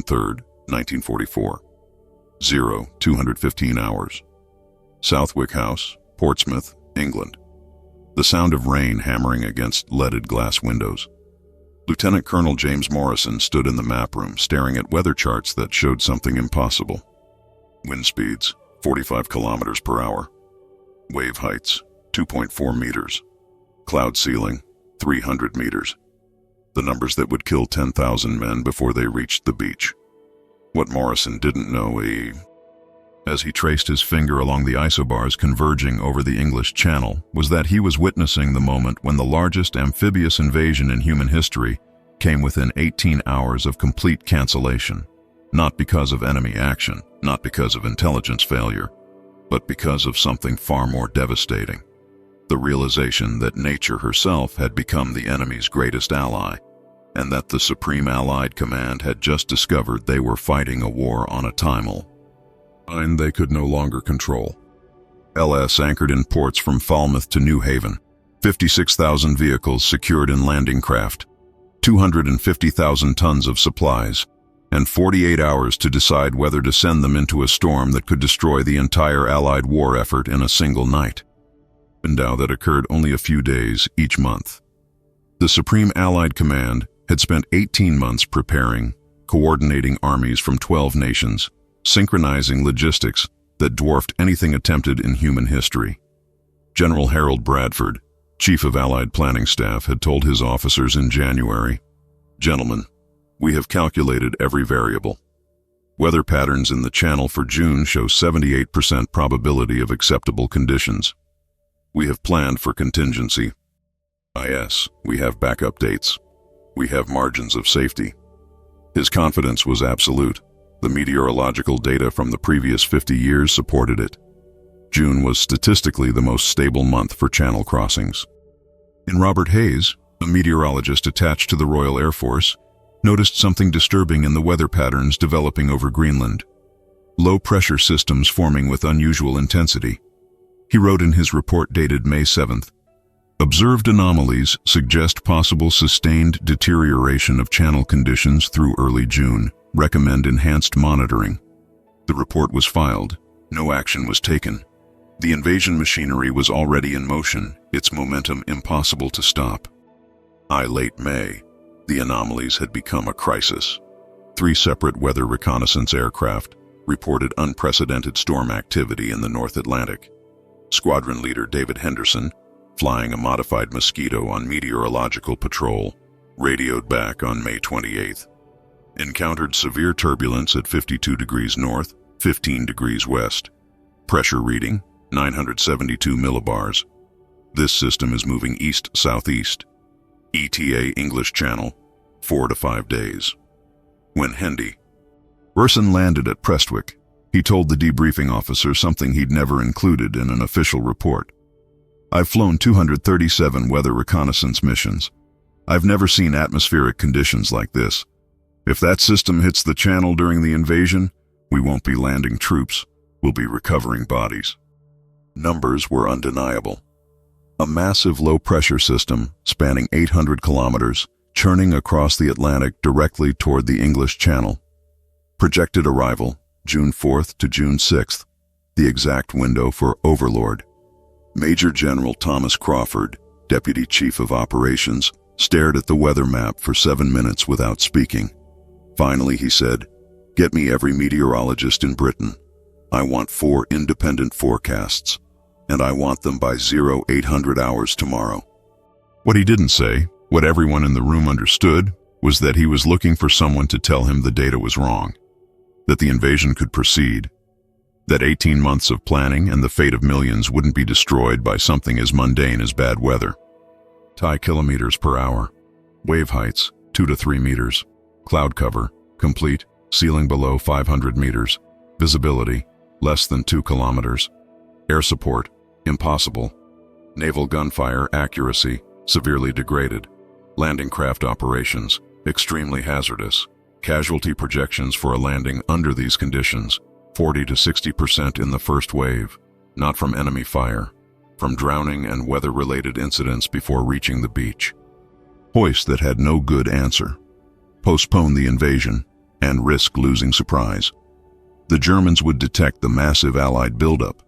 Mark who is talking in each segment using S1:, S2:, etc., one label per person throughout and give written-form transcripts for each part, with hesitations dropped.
S1: 3rd, 1944. 0215 hours. Southwick House, Portsmouth, England. The sound of rain hammering against leaded glass windows. Lieutenant Colonel James Morrison stood in the map room staring at weather charts that showed something impossible. Wind speeds, 45 kilometers per hour. Wave heights, 2.4 meters. Cloud ceiling, 300 meters. The numbers that would kill 10,000 men before they reached the beach. What Morrison didn't know, as he traced his finger along the isobars converging over the English Channel, was that he was witnessing the moment when the largest amphibious invasion in human history came within 18 hours of complete cancellation. Not because of enemy action, not because of intelligence failure, but because of something far more devastating. The realization that nature herself had become the enemy's greatest ally, and that the Supreme Allied Command had just discovered they were fighting a war on a timeline they could no longer control. LS anchored in ports from Falmouth to New Haven, 56,000 vehicles secured in landing craft, 250,000 tons of supplies, and 48 hours to decide whether to send them into a storm that could destroy the entire Allied war effort in a single night. And now that occurred only a few days each month. The Supreme Allied Command had spent 18 months preparing, coordinating armies from 12 nations, synchronizing logistics that dwarfed anything attempted in human history. General Harold Bradford, Chief of Allied Planning Staff, had told his officers in January, "Gentlemen, we have calculated every variable. Weather patterns in the Channel for June show 78% probability of acceptable conditions. We have planned for contingency. We have backup dates. We have margins of safety." His confidence was absolute. The meteorological data from the previous 50 years supported it. June was statistically the most stable month for Channel crossings. And Robert Hayes, a meteorologist attached to the Royal Air Force, noticed something disturbing in the weather patterns developing over Greenland. Low-pressure systems forming with unusual intensity. He wrote in his report dated May 7th, "Observed anomalies suggest possible sustained deterioration of channel conditions through early June. Recommend enhanced monitoring." The report was filed. No action was taken. The invasion machinery was already in motion, its momentum impossible to stop. Late May, the anomalies had become a crisis. 3 separate weather reconnaissance aircraft reported unprecedented storm activity in the North Atlantic. Squadron leader David Henderson, flying a modified Mosquito on meteorological patrol, radioed back on May 28th. Encountered severe turbulence at 52 degrees north, 15 degrees west. Pressure reading, 972 millibars. This system is moving east-southeast. ETA English Channel, 4 to 5 days. When Hendy Burson landed at Prestwick, he told the debriefing officer something he'd never included in an official report. "I've flown 237 weather reconnaissance missions. I've never seen atmospheric conditions like this. If that system hits the Channel during the invasion, we won't be landing troops, we'll be recovering bodies." Numbers were undeniable. A massive low-pressure system spanning 800 kilometers, churning across the Atlantic directly toward the English Channel. Projected arrival, June 4th to June 6th, the exact window for Overlord. Major General Thomas Crawford, Deputy Chief of Operations, stared at the weather map for 7 minutes without speaking. Finally, he said, "Get me every meteorologist in Britain. I want 4 independent forecasts, and I want them by 0800 hours tomorrow." What he didn't say, what everyone in the room understood, was that he was looking for someone to tell him the data was wrong, that the invasion could proceed, that 18 months of planning and the fate of millions wouldn't be destroyed by something as mundane as bad weather. Kilometers per hour. Wave heights, 2 to 3 meters. Cloud cover, complete, ceiling below 500 meters. Visibility, less than 2 kilometers. Air support, impossible. Naval gunfire accuracy, severely degraded. Landing craft operations, extremely hazardous. Casualty projections for a landing under these conditions, 40 to 60% in the first wave, not from enemy fire, from drowning and weather-related incidents before reaching the beach. Hoist that had no good answer. Postpone the invasion, and risk losing surprise. The Germans would detect the massive Allied buildup.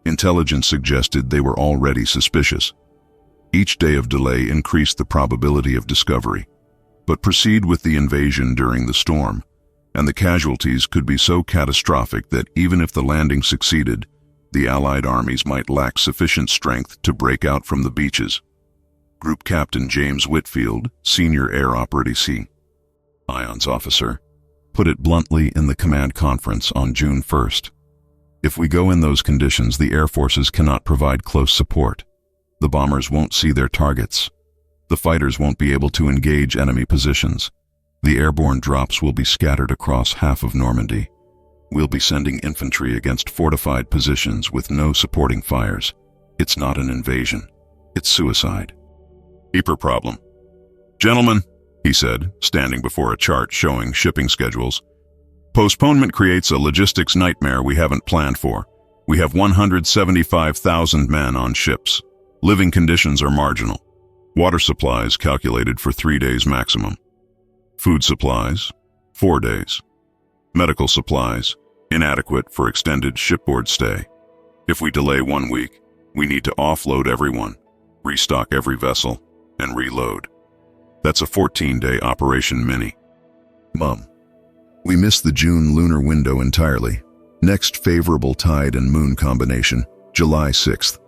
S1: Intelligence suggested they were already suspicious. Each day of delay increased the probability of discovery. But proceed with the invasion during the storm, and the casualties could be so catastrophic that even if the landing succeeded, the Allied armies might lack sufficient strength to break out from the beaches. Group Captain James Whitfield, Senior Air Operative Ions Officer, put it bluntly in the command conference on June 1st. If we go in those conditions, the air forces cannot provide close support. The bombers won't see their targets. The fighters won't be able to engage enemy positions. The airborne drops will be scattered across half of Normandy. We'll be sending infantry against fortified positions with no supporting fires. It's not an invasion. It's suicide. Deeper problem. Gentlemen, he said, standing before a chart showing shipping schedules, postponement creates a logistics nightmare we haven't planned for. We have 175,000 men on ships. Living conditions are marginal. Water supplies calculated for 3 days maximum. Food supplies, 4 days. Medical supplies, inadequate for extended shipboard stay. If we delay 1 week, we need to offload everyone, restock every vessel, and reload. That's a 14-day operation mini. Mum, we missed the June lunar window entirely. Next favorable tide and moon combination, July 6th.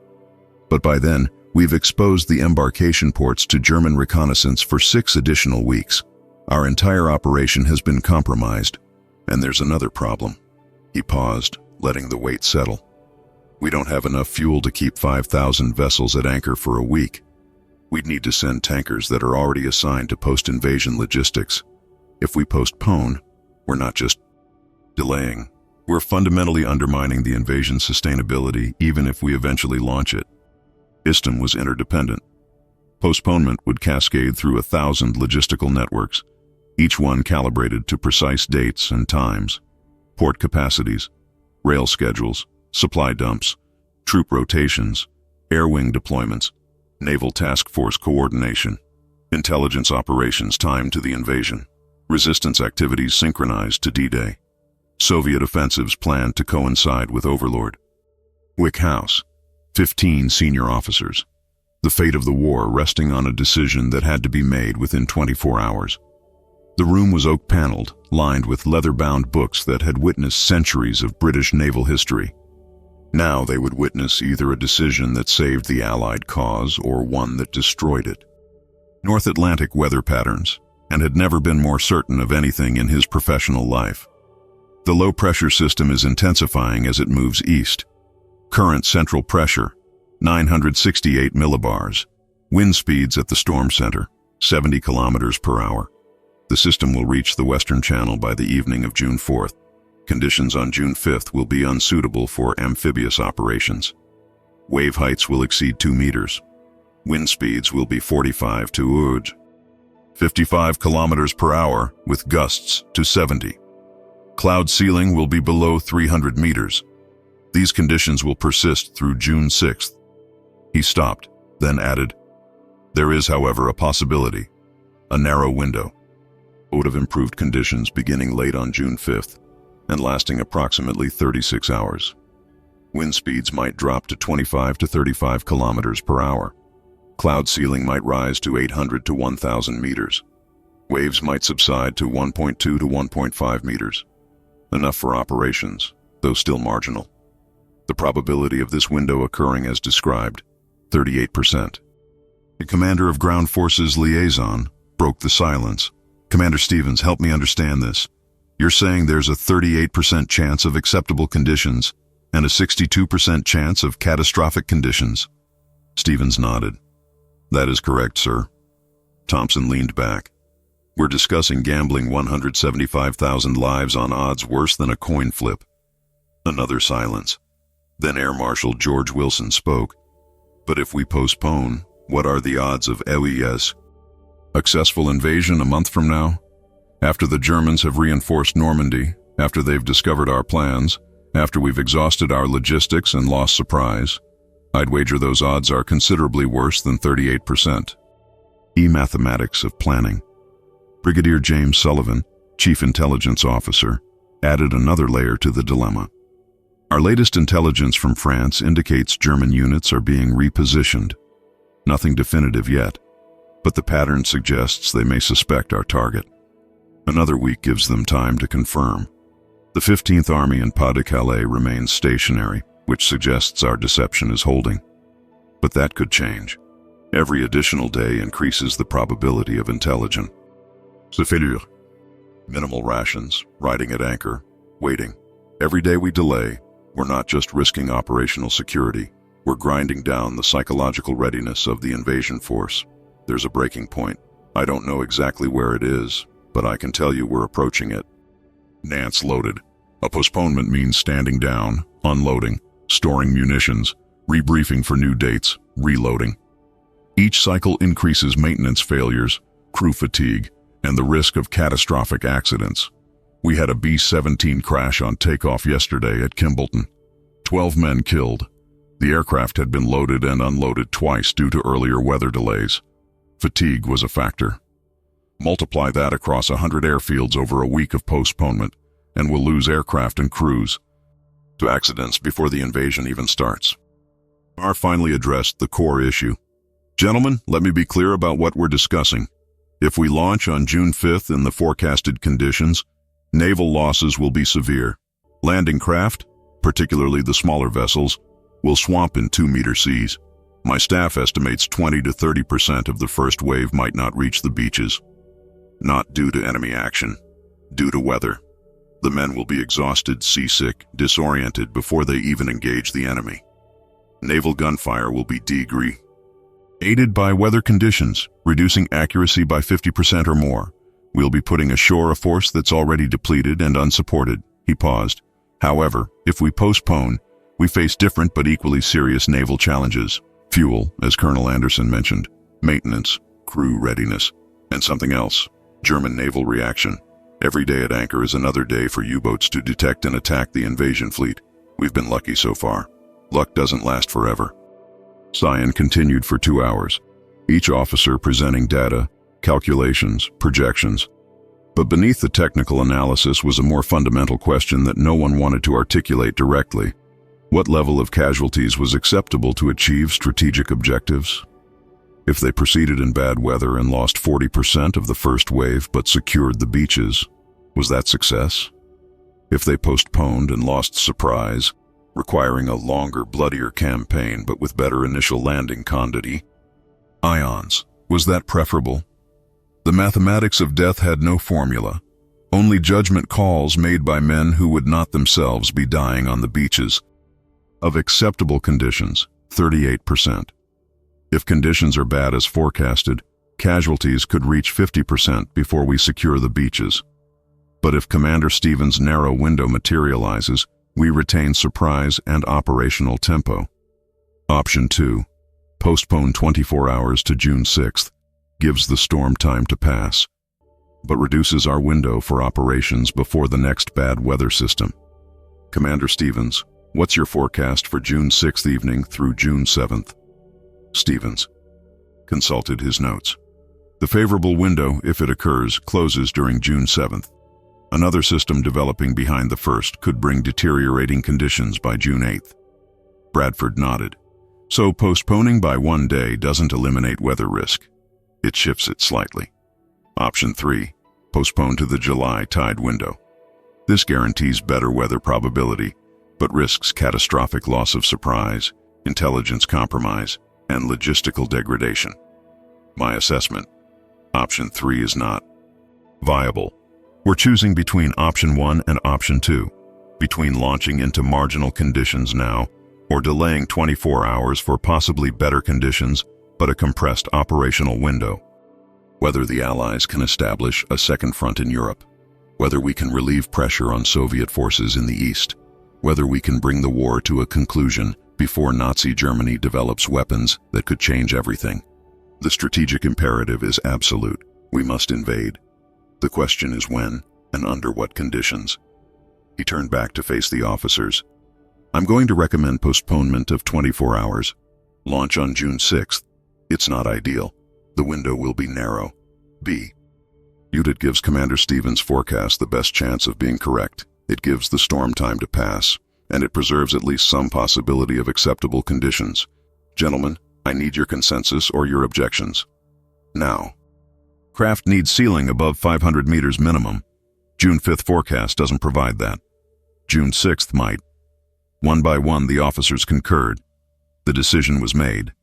S1: But by then, we've exposed the embarkation ports to German reconnaissance for 6 additional weeks. Our entire operation has been compromised. And there's another problem. He paused, letting the weight settle. We don't have enough fuel to keep 5,000 vessels at anchor for a week. We'd need to send tankers that are already assigned to post-invasion logistics. If we postpone, we're not just delaying. We're fundamentally undermining the invasion's sustainability even if we eventually launch it. ISTM was interdependent. Postponement would cascade through 1,000 logistical networks, each one calibrated to precise dates and times, port capacities, rail schedules, supply dumps, troop rotations, air wing deployments, naval task force coordination, intelligence operations timed to the invasion, resistance activities synchronized to D-Day, Soviet offensives planned to coincide with Overlord. Southwick House, 15 senior officers. The fate of the war resting on a decision that had to be made within 24 hours. The room was oak-paneled, lined with leather-bound books that had witnessed centuries of British naval history. Now they would witness either a decision that saved the Allied cause or one that destroyed it. North Atlantic weather patterns, and had never been more certain of anything in his professional life. The low-pressure system is intensifying as it moves east. Current central pressure, 968 millibars. Wind speeds at the storm center, 70 kilometers per hour. The system will reach the Western Channel by the evening of June 4th. Conditions on June 5th will be unsuitable for amphibious operations. Wave heights will exceed 2 meters. Wind speeds will be 45 to 55 kilometers per hour with gusts to 70. Cloud ceiling will be below 300 meters. These conditions will persist through June 6th. He stopped, then added, "There is, however, a possibility, a narrow window of improved conditions beginning late on June 5th and lasting approximately 36 hours. Wind speeds might drop to 25 to 35 kilometers per hour. Cloud ceiling might rise to 800 to 1,000 meters. Waves might subside to 1.2 to 1.5 meters. Enough for operations, though still marginal. The probability of this window occurring as described, 38%. The commander of ground forces liaison broke the silence. Commander Stevens, help me understand this. You're saying there's a 38% chance of acceptable conditions and a 62% chance of catastrophic conditions? Stevens nodded. That is correct, sir. Thompson leaned back. We're discussing gambling 175,000 lives on odds worse than a coin flip. Another silence. Then Air Marshal George Wilson spoke. But if we postpone, what are the odds of a successful invasion a month from now? After the Germans have reinforced Normandy, after they've discovered our plans, after we've exhausted our logistics and lost surprise, I'd wager those odds are considerably worse than 38%. Mathematics of planning. Brigadier James Sullivan, chief intelligence officer, added another layer to the dilemma. Our latest intelligence from France indicates German units are being repositioned. Nothing definitive yet, but the pattern suggests they may suspect our target. Another week gives them time to confirm. The 15th Army in Pas-de-Calais remains stationary, which suggests our deception is holding. But that could change. Every additional day increases the probability of intelligence. Failure. Minimal rations, riding at anchor, waiting. Every day we delay, we're not just risking operational security, we're grinding down the psychological readiness of the invasion force. There's a breaking point. I don't know exactly where it is, but I can tell you we're approaching it. Nance loaded. A postponement means standing down, unloading, storing munitions, rebriefing for new dates, reloading. Each cycle increases maintenance failures, crew fatigue, and the risk of catastrophic accidents. We had a B-17 crash on takeoff yesterday at Kimbleton. 12 men killed. The aircraft had been loaded and unloaded twice due to earlier weather delays. Fatigue was a factor. Multiply that across 100 airfields over a week of postponement, and we'll lose aircraft and crews to accidents before the invasion even starts. R finally addressed the core issue. Gentlemen, let me be clear about what we're discussing. If we launch on June 5th in the forecasted conditions, naval losses will be severe. Landing craft, particularly the smaller vessels, will swamp in 2-meter seas. My staff estimates 20 to 30% of the first wave might not reach the beaches. Not due to enemy action, due to weather. The men will be exhausted, seasick, disoriented before they even engage the enemy. Naval gunfire will be degree. Aided by weather conditions, reducing accuracy by 50% or more. We'll be putting ashore a force that's already depleted and unsupported. He paused. However, if we postpone, we face different but equally serious naval challenges. Fuel, as Colonel Anderson mentioned, maintenance, crew readiness, and something else, German naval reaction. Every day at anchor is another day for U-boats to detect and attack the invasion fleet. We've been lucky so far. Luck doesn't last forever. Cyan continued for 2 hours, each officer presenting data, calculations, projections. But beneath the technical analysis was a more fundamental question that no one wanted to articulate directly. What level of casualties was acceptable to achieve strategic objectives? If they proceeded in bad weather and lost 40% of the first wave but secured the beaches, was that success? If they postponed and lost surprise, requiring a longer, bloodier campaign but with better initial landing quantity, ions, was that preferable? The mathematics of death had no formula, only judgment calls made by men who would not themselves be dying on the beaches. Of acceptable conditions, 38%. If conditions are bad as forecasted, casualties could reach 50% before we secure the beaches. But if Commander Stevens' narrow window materializes, we retain surprise and operational tempo. Option 2. Postpone 24 hours to June 6th, gives the storm time to pass, but reduces our window for operations before the next bad weather system. Commander Stevens, what's your forecast for June 6th evening through June 7th? Stevens consulted his notes. The favorable window, if it occurs, closes during June 7th. Another system developing behind the first could bring deteriorating conditions by June 8th. Bradford nodded. So postponing by 1 day doesn't eliminate weather risk. It shifts it slightly. Option 3. Postpone to the July tide window. This guarantees better weather probability, but risks catastrophic loss of surprise, intelligence compromise, and logistical degradation. My assessment: Option 3 is not viable. We're choosing between Option 1 and Option 2, between launching into marginal conditions now or delaying 24 hours for possibly better conditions but a compressed operational window. Whether the Allies can establish a second front in Europe, whether we can relieve pressure on Soviet forces in the East, whether we can bring the war to a conclusion before Nazi Germany develops weapons that could change everything. The strategic imperative is absolute. We must invade. The question is when and under what conditions. He turned back to face the officers. I'm going to recommend postponement of 24 hours. Launch on June 6th. It's not ideal. The window will be narrow. B. Unit gives Commander Stevens' forecast the best chance of being correct. It gives the storm time to pass, and it preserves at least some possibility of acceptable conditions. Gentlemen, I need your consensus or your objections. Now. Craft needs ceiling above 500 meters minimum. June 5th forecast doesn't provide that. June 6th might. One by one, the officers concurred. The decision was made.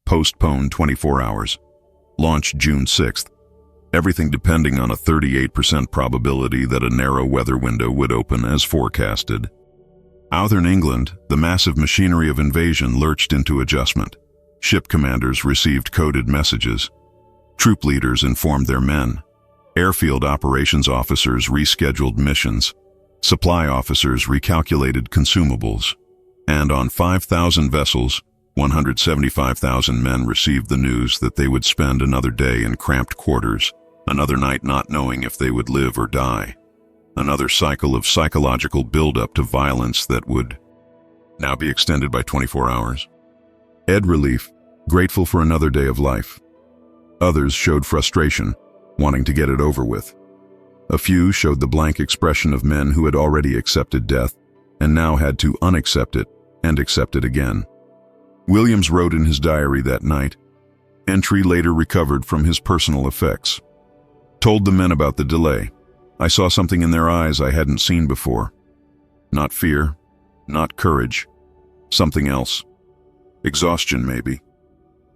S1: Postpone 24 hours. Launch June 6th. Everything depending on a 38% probability that a narrow weather window would open as forecasted. Southern England, the massive machinery of invasion lurched into adjustment. Ship commanders received coded messages. Troop leaders informed their men. Airfield operations officers rescheduled missions. Supply officers recalculated consumables. And on 5,000 vessels, 175,000 men received the news that they would spend another day in cramped quarters, another night not knowing if they would live or die. Another cycle of psychological buildup to violence that would now be extended by 24 hours. Ed relief, grateful for another day of life. Others showed frustration, wanting to get it over with. A few showed the blank expression of men who had already accepted death and now had to unaccept it and accept it again. Williams wrote in his diary that night. Entry later recovered from his personal effects. Told the men about the delay. I saw something in their eyes I hadn't seen before. Not fear, not courage, something else. Exhaustion, maybe.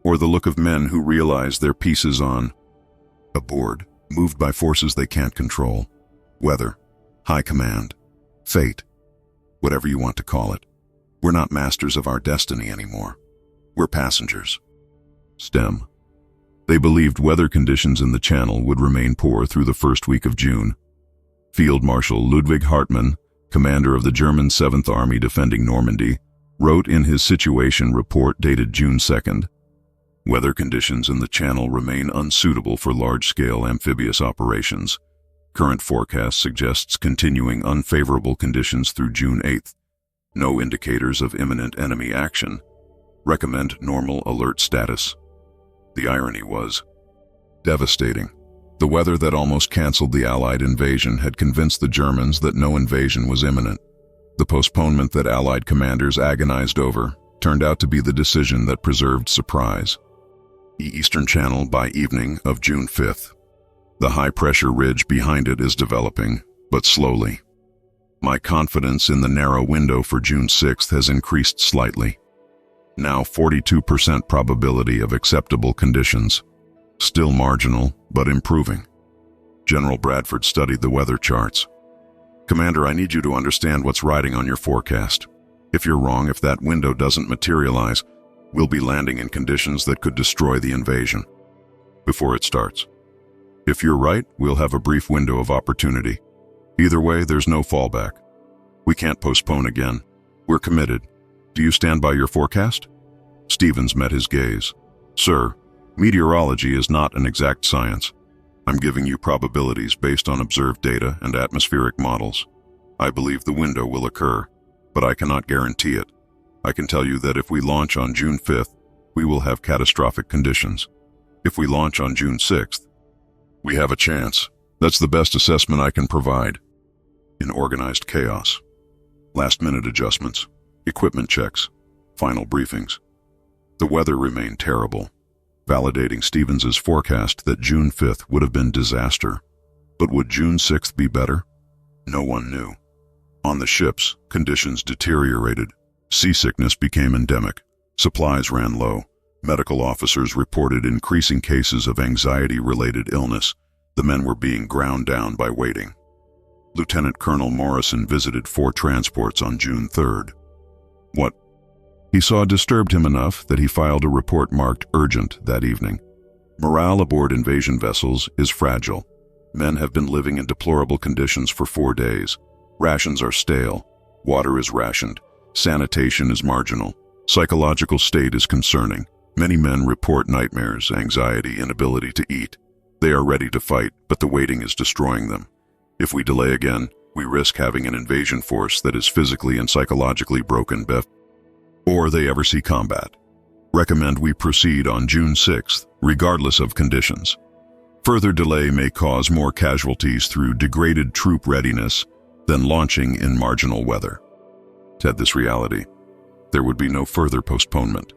S1: Or the look of men who realize their piece is on a board, moved by forces they can't control. Weather, high command, fate, whatever you want to call it. We're not masters of our destiny anymore. We're passengers. STEM. They believed weather conditions in the Channel would remain poor through the first week of June. Field Marshal Ludwig Hartmann, commander of the German 7th Army defending Normandy, wrote in his situation report dated June 2nd, weather conditions in the Channel remain unsuitable for large-scale amphibious operations. Current forecast suggests continuing unfavorable conditions through June 8th. No indicators of imminent enemy action. Recommend normal alert status. The irony was devastating. The weather that almost canceled the Allied invasion had convinced the Germans that no invasion was imminent. The postponement that Allied commanders agonized over turned out to be the decision that preserved surprise. The Eastern Channel by evening of June 5th. The high-pressure ridge behind it is developing, but slowly. My confidence in the narrow window for June 6th has increased slightly. Now 42% probability of acceptable conditions. Still marginal, but improving. General Bradford studied the weather charts. Commander, I need you to understand what's riding on your forecast. If you're wrong, if that window doesn't materialize, we'll be landing in conditions that could destroy the invasion before it starts. If you're right, we'll have a brief window of opportunity. Either way, there's no fallback. We can't postpone again. We're committed. Do you stand by your forecast? Stevens met his gaze. Sir, meteorology is not an exact science. I'm giving you probabilities based on observed data and atmospheric models. I believe the window will occur, but I cannot guarantee it. I can tell you that if we launch on June 5th, we will have catastrophic conditions. If we launch on June 6th, we have a chance. That's the best assessment I can provide. In organized chaos. Last-minute adjustments, equipment checks, final briefings. The weather remained terrible, validating Stevens's forecast that June 5th would have been disaster. But would June 6th be better? No one knew. On the ships, conditions deteriorated. Seasickness became endemic. Supplies ran low. Medical officers reported increasing cases of anxiety-related illness. The men were being ground down by waiting. Lieutenant Colonel Morrison visited 4 transports on June 3rd. What he saw disturbed him enough that he filed a report marked urgent that evening. Morale aboard invasion vessels is fragile. Men have been living in deplorable conditions for 4 days. Rations are stale. Water is rationed. Sanitation is marginal. Psychological state is concerning. Many men report nightmares, anxiety, inability to eat. They are ready to fight, but the waiting is destroying them. If we delay again, we risk having an invasion force that is physically and psychologically broken before they ever see combat. Recommend we proceed on June 6th, regardless of conditions. Further delay may cause more casualties through degraded troop readiness than launching in marginal weather. To add this reality, there would be no further postponement.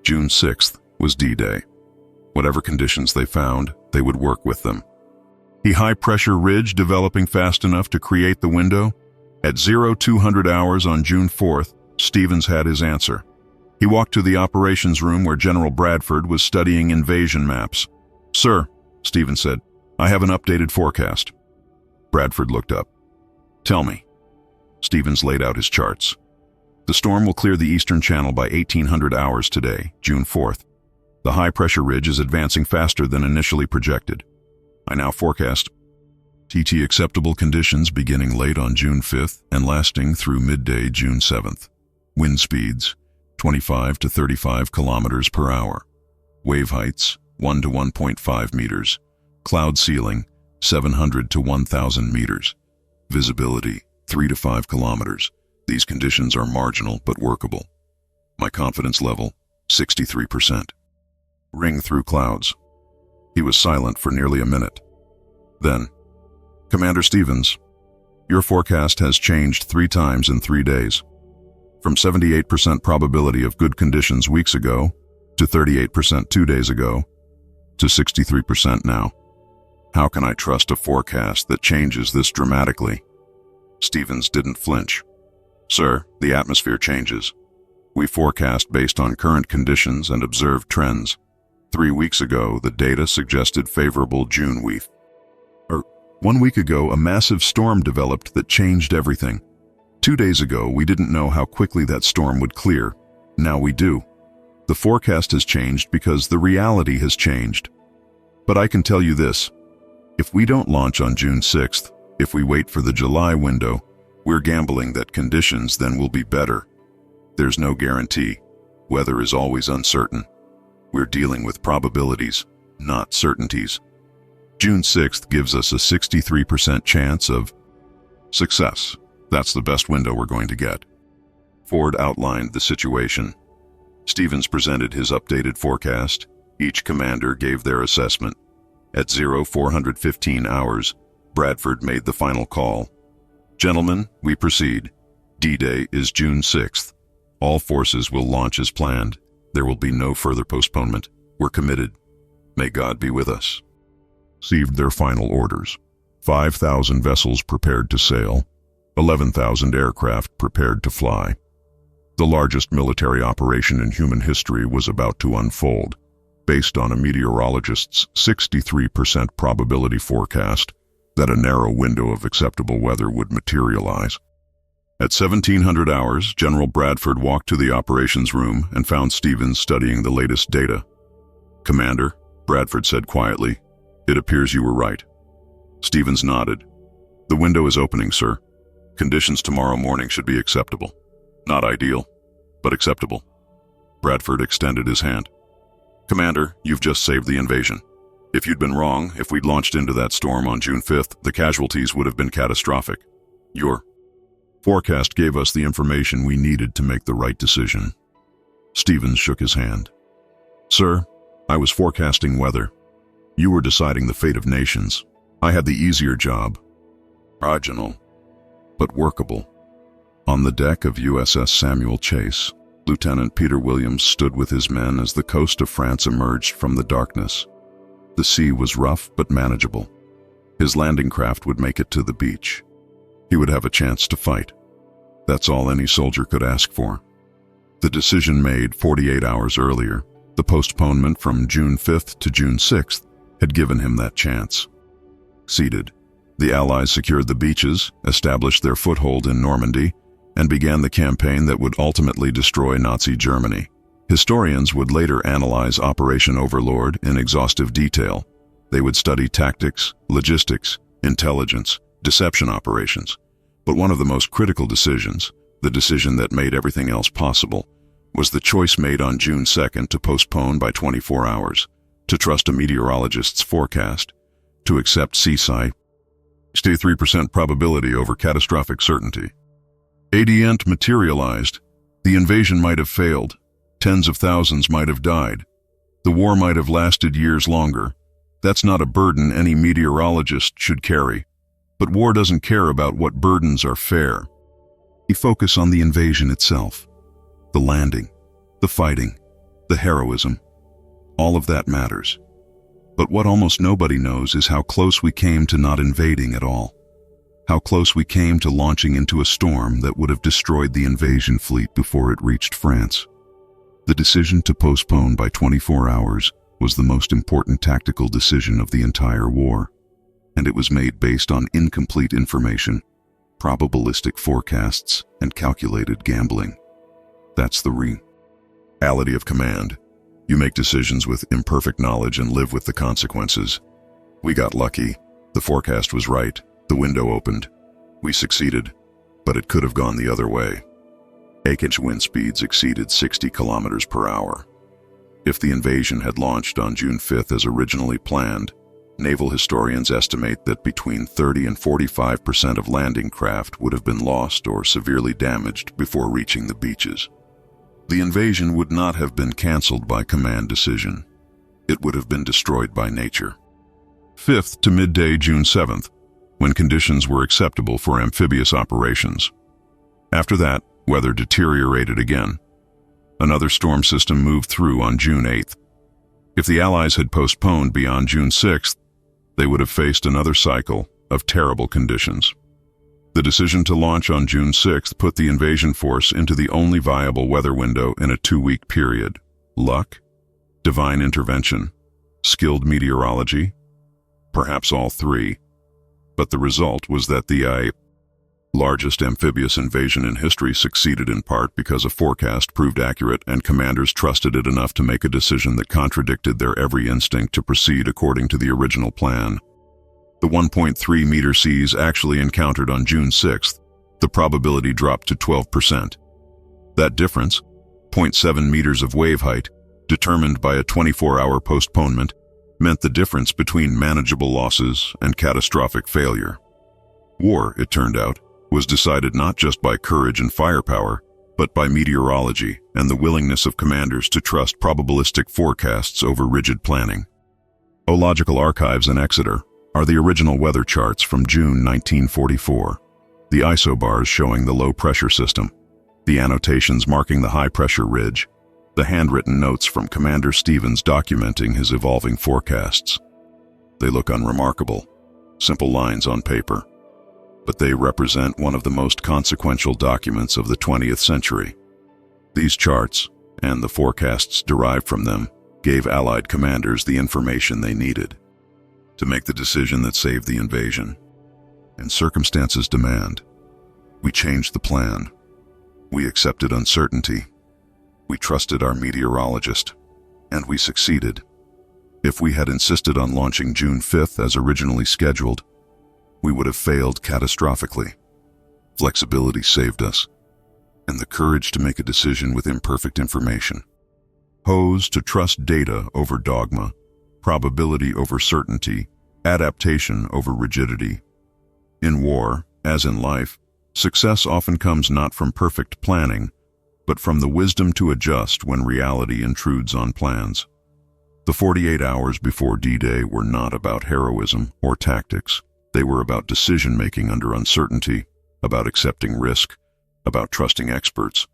S1: June 6th was D-Day. Whatever conditions they found, they would work with them. A high-pressure ridge developing fast enough to create the window? At 0200 hours on June 4th, Stevens had his answer. He walked to the operations room where General Bradford was studying invasion maps. "Sir," Stevens said, "I have an updated forecast." Bradford looked up. "Tell me." Stevens laid out his charts. "The storm will clear the eastern channel by 1800 hours today, June 4th. The high-pressure ridge is advancing faster than initially projected. I now forecast TT acceptable conditions beginning late on June 5th and lasting through midday June 7th. Wind speeds, 25 to 35 kilometers per hour. Wave heights, 1 to 1.5 meters. Cloud ceiling, 700 to 1,000 meters. Visibility, 3 to 5 kilometers. These conditions are marginal but workable. My confidence level, 63%. Ring through clouds." He was silent for nearly a minute. Then, "Commander Stevens, your forecast has changed 3 times in 3 days. From 78% probability of good conditions weeks ago, to 38% 2 days ago, to 63% now. How can I trust a forecast that changes this dramatically?" Stevens didn't flinch. "Sir, the atmosphere changes. We forecast based on current conditions and observed trends. 3 weeks ago, the data suggested favorable June week. 1 week ago, a massive storm developed that changed everything. 2 days ago, we didn't know how quickly that storm would clear. Now we do. The forecast has changed because the reality has changed. But I can tell you this. If we don't launch on June 6th, if we wait for the July window, we're gambling that conditions then will be better. There's no guarantee. Weather is always uncertain. We're dealing with probabilities, not certainties. June 6th gives us a 63% chance of success. That's the best window we're going to get." Ford outlined the situation. Stevens presented his updated forecast. Each commander gave their assessment. At 0415 hours, Bradford made the final call. "Gentlemen, we proceed. D-Day is June 6th. All forces will launch as planned. There will be no further postponement. We're committed. May God be with us." Received their final orders. 5,000 vessels prepared to sail. 11,000 aircraft prepared to fly. The largest military operation in human history was about to unfold, based on a meteorologist's 63% probability forecast that a narrow window of acceptable weather would materialize. At 1700 hours, General Bradford walked to the operations room and found Stevens studying the latest data. "Commander," Bradford said quietly, "it appears you were right." Stevens nodded. "The window is opening, sir. Conditions tomorrow morning should be acceptable. Not ideal, but acceptable." Bradford extended his hand. "Commander, you've just saved the invasion. If you'd been wrong, if we'd launched into that storm on June 5th, the casualties would have been catastrophic. Your forecast gave us the information we needed to make the right decision." Stevens shook his hand. "Sir, I was forecasting weather. You were deciding the fate of nations. I had the easier job. Marginal, but workable." On the deck of USS Samuel Chase, Lieutenant Peter Williams stood with his men as the coast of France emerged from the darkness. The sea was rough but manageable. His landing craft would make it to the beach. He would have a chance to fight. That's all any soldier could ask for. The decision made 48 hours earlier, the postponement from June 5th to June 6th, had given him that chance. Seated, the Allies secured the beaches, established their foothold in Normandy, and began the campaign that would ultimately destroy Nazi Germany. Historians would later analyze Operation Overlord in exhaustive detail. They would study tactics, logistics, intelligence, deception operations. But one of the most critical decisions, the decision that made everything else possible, was the choice made on June 2nd to postpone by 24 hours, to trust a meteorologist's forecast, to accept seaside, 63% probability over catastrophic certainty. Adient materialized. The invasion might have failed. Tens of thousands might have died. The war might have lasted years longer. That's not a burden any meteorologist should carry. But war doesn't care about what burdens are fair. We focus on the invasion itself. The landing, the fighting, the heroism. All of that matters. But what almost nobody knows is how close we came to not invading at all. How close we came to launching into a storm that would have destroyed the invasion fleet before it reached France. The decision to postpone by 24 hours was the most important tactical decision of the entire war, and it was made based on incomplete information, probabilistic forecasts, and calculated gambling. That's the reality of command. You make decisions with imperfect knowledge and live with the consequences. We got lucky. The forecast was right. The window opened. We succeeded, but it could have gone the other way. Wind speeds exceeded 60 kilometers per hour. If the invasion had launched on June 5th as originally planned, naval historians estimate that between 30 and 45% of landing craft would have been lost or severely damaged before reaching the beaches. The invasion would not have been canceled by command decision. It would have been destroyed by nature. 5th to midday June 7th, when conditions were acceptable for amphibious operations. After that, weather deteriorated again. Another storm system moved through on June 8th. If the Allies had postponed beyond June 6th, they would have faced another cycle of terrible conditions. The decision to launch on June 6th put the invasion force into the only viable weather window in a 2-week period. Luck? Divine intervention? Skilled meteorology? Perhaps all three. But the result was that the largest amphibious invasion in history succeeded in part because a forecast proved accurate and commanders trusted it enough to make a decision that contradicted their every instinct to proceed according to the original plan. The 1.3 meter seas actually encountered on June 6th, the probability dropped to 12%. That difference, 0.7 meters of wave height, determined by a 24-hour postponement, meant the difference between manageable losses and catastrophic failure. War, it turned out, was decided not just by courage and firepower, but by meteorology and the willingness of commanders to trust probabilistic forecasts over rigid planning. Geological archives in Exeter are the original weather charts from June 1944, the isobars showing the low-pressure system, the annotations marking the high-pressure ridge, the handwritten notes from Commander Stevens documenting his evolving forecasts. They look unremarkable, simple lines on paper, but they represent one of the most consequential documents of the 20th century. These charts, and the forecasts derived from them, gave Allied commanders the information they needed to make the decision that saved the invasion. And circumstances demand. We changed the plan. We accepted uncertainty. We trusted our meteorologist. And we succeeded. If we had insisted on launching June 5th as originally scheduled, we would have failed catastrophically. Flexibility saved us, and the courage to make a decision with imperfect information. To trust data over dogma, probability over certainty, adaptation over rigidity. In war, as in life, success often comes not from perfect planning, but from the wisdom to adjust when reality intrudes on plans. The 48 hours before D-Day were not about heroism or tactics. They were about decision-making under uncertainty, about accepting risk, about trusting experts,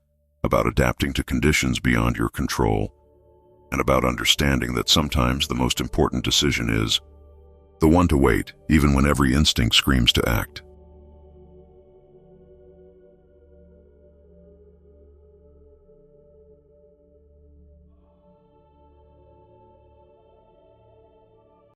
S1: about adapting to conditions beyond your control, and about understanding that sometimes the most important decision is the one to wait, even when every instinct screams to act.